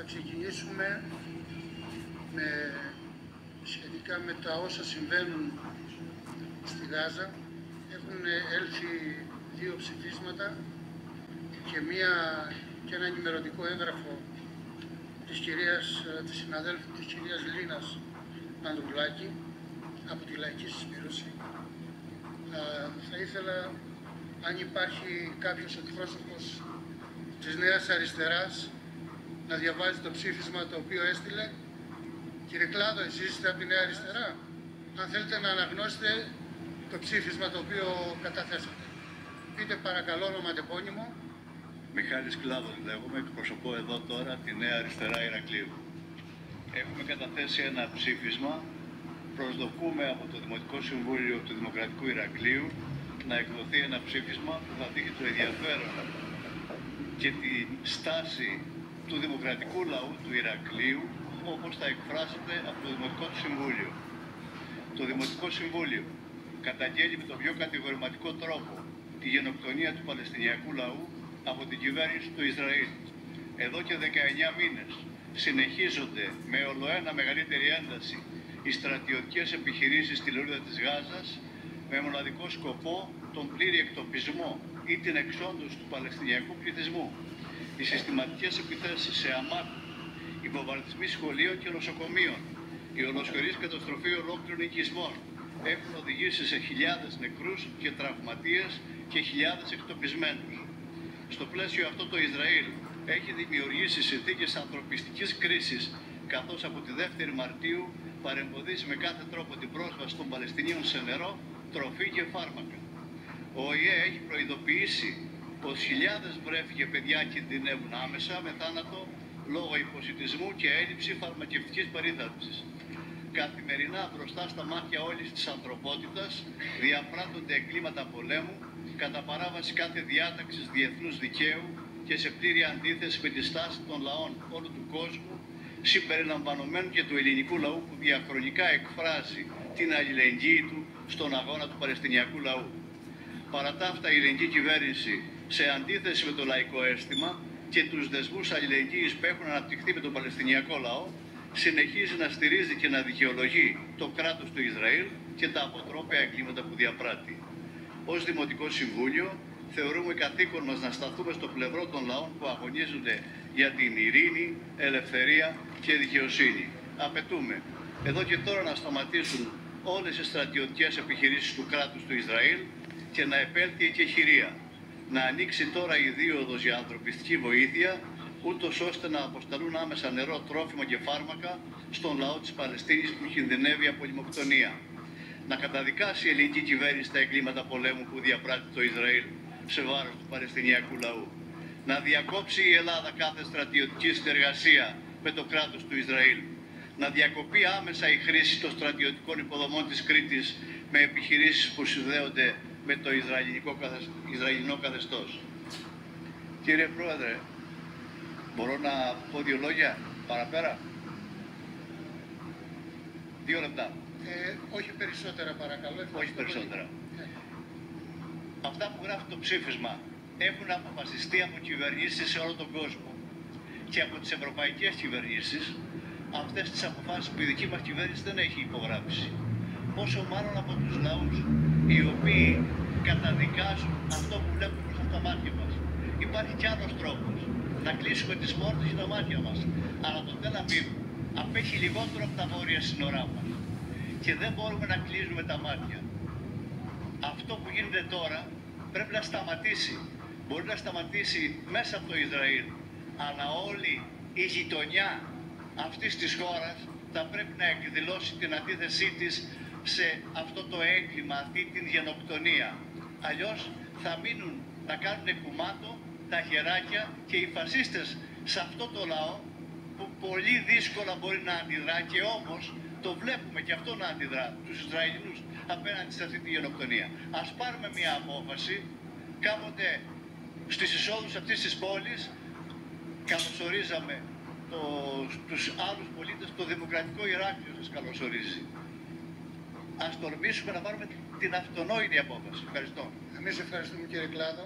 ξεκινήσουμε σχετικά με τα όσα συμβαίνουν στη Γάζα. Έχουν έλθει 2 ψηφίσματα και ένα ενημερωτικό έγγραφο της συναδέλφου της κυρίας Λίνας Ανδρουλάκη από τη Λαϊκή Συσπήρωση. Θα ήθελα, αν υπάρχει κάποιος εκπρόσωπος της Νέας Αριστεράς, να διαβάζει το ψήφισμα το οποίο έστειλε. Κύριε Κλάδο, εσείς είστε από τη Νέα Αριστερά. Αν θέλετε να αναγνώσετε το ψήφισμα το οποίο καταθέσατε. Πείτε παρακαλώ ονοματεπώνυμο. Μιχάλης Κλάδος λέγομαι, εκπροσωπώ εδώ τώρα τη Νέα Αριστερά Ηρακλείου. Έχουμε καταθέσει ένα ψήφισμα. Προσδοκούμε από το Δημοτικό Συμβούλιο του Δημοκρατικού Ηρακλείου να εκδοθεί ένα ψήφισμα που θα δείχνει το ενδιαφέρον και τη στάση του δημοκρατικού λαού του Ηρακλείου όπως θα εκφράσετε από το Δημοτικό του Συμβούλιο. Το Δημοτικό Συμβούλιο καταγγέλει με τον πιο κατηγορηματικό τρόπο τη γενοκτονία του Παλαιστινιακού λαού από την κυβέρνηση του Ισραήλ. Εδώ και 19 μήνες συνεχίζονται με ολοένα μεγαλύτερη ένταση οι στρατιωτικές επιχειρήσεις στη λωρίδα της Γάζας με μοναδικό σκοπό τον πλήρη εκτοπισμό ή την εξόντωση του Παλαιστινιακού πληθυσμού. Οι συστηματικές επιθέσεις σε ΑΜΑΚ, οι βομβαρδισμοί σχολείων και νοσοκομείων, η ολοσχερής καταστροφή ολόκληρων οικισμών έχουν οδηγήσει σε χιλιάδες νεκρούς και τραυματίες και χιλιάδες εκτοπισμένους. Στο πλαίσιο αυτό το Ισραήλ έχει δημιουργήσει συνθήκες ανθρωπιστικής κρίσης, καθώς από τη 2η Μαρτίου παρεμποδίζει με κάθε τρόπο την πρόσβαση των Παλαιστινίων σε νερό, τροφή και φάρμακα. Ο ΟΗΕ έχει προειδοποιήσει πως χιλιάδες βρέφη και παιδιά κινδυνεύουν άμεσα με θάνατο λόγω υποσιτισμού και έλλειψη φαρμακευτικής περίθαλψης. Καθημερινά μπροστά στα μάτια όλης της ανθρωπότητας διαπράττονται εγκλήματα πολέμου κατά παράβαση κάθε διάταξης διεθνούς δικαίου και σε πλήρη αντίθεση με τη στάση των λαών όλου του κόσμου, συμπεριλαμβανομένου και του ελληνικού λαού που διαχρονικά εκφράζει την αλληλεγγύη του στον αγώνα του Παλαιστινιακού λαού. Παρά τα αυτά, η ελληνική κυβέρνηση, σε αντίθεση με το λαϊκό αίσθημα και τους δεσμούς αλληλεγγύης που έχουν αναπτυχθεί με τον Παλαιστινιακό λαό, συνεχίζει να στηρίζει και να δικαιολογεί το κράτος του Ισραήλ και τα αποτρόπαια εγκλήματα που διαπράττει. Ως Δημοτικό Συμβούλιο, θεωρούμε καθήκον μας να σταθούμε στο πλευρό των λαών που αγωνίζονται για την ειρήνη, ελευθερία και δικαιοσύνη. Απαιτούμε εδώ και τώρα να σταματήσουν όλες οι στρατιωτικές επιχειρήσεις του κράτους του Ισραήλ και να επέλθει η κεχηρία. Να ανοίξει τώρα η δίωδος για ανθρωπιστική βοήθεια, ούτως ώστε να αποσταλούν άμεσα νερό, τρόφιμα και φάρμακα στον λαό της Παλαιστίνης που κινδυνεύει από λιμοκτονία. Να καταδικάσει η ελληνική κυβέρνηση τα εγκλήματα πολέμου που διαπράττει το Ισραήλ σε βάρος του Παλαιστινιακού λαού. Να διακόψει η Ελλάδα κάθε στρατιωτική συνεργασία με το κράτος του Ισραήλ. Να διακοπεί άμεσα η χρήση των στρατιωτικών υποδομών της Κρήτης με επιχειρήσεις που συνδέονται με το Ισραηλινό καθεστώς. Κύριε Πρόεδρε, μπορώ να πω 2 λόγια παραπέρα? 2 λεπτά. Όχι περισσότερα παρακαλώ. Όχι περισσότερα. Αυτά που γράφει το ψήφισμα έχουν αποφασιστεί από κυβερνήσεις σε όλο τον κόσμο και από τις ευρωπαϊκές κυβερνήσεις. Αυτές τις αποφάσεις που η δική μας κυβέρνηση δεν έχει υπογράψει. Πόσο μάλλον από τους λαούς οι οποίοι καταδικάζουν αυτό που βλέπουμε μπροστά στα μάτια μας. Υπάρχει κι άλλος τρόπος να κλείσουμε τις πόρτες και τα μάτια μας. Αλλά το Τελ Αβίβ απέχει λιγότερο από τα βόρεια σύνορά μας. Και δεν μπορούμε να κλείσουμε τα μάτια. Αυτό που γίνεται τώρα πρέπει να σταματήσει. Μπορεί να σταματήσει μέσα από το Ισραήλ. Αλλά όλη η γειτονιά αυτής της χώρας θα πρέπει να εκδηλώσει την αντίθεσή της σε αυτό το έγκλημα, αυτή την γενοκτονία. Αλλιώς θα μείνουν να κάνουν κουμάντο τα χεράκια και οι φασίστες σε αυτό το λαό που πολύ δύσκολα μπορεί να αντιδρά και όμως το βλέπουμε και αυτό να αντιδρά, τους Ισραηλινούς απέναντι σε αυτή τη γενοκτονία. Ας πάρουμε μια απόφαση. Κάποτε στις εισόδους αυτής της πόλης καλωσορίζαμε τους άλλους πολίτες, το Δημοκρατικό Ηράκλειο σας καλωσορίζει. Ας τολμήσουμε να πάρουμε την αυτονόητη απόφαση. Ευχαριστώ. Εμείς ευχαριστούμε κύριε Κλάδο.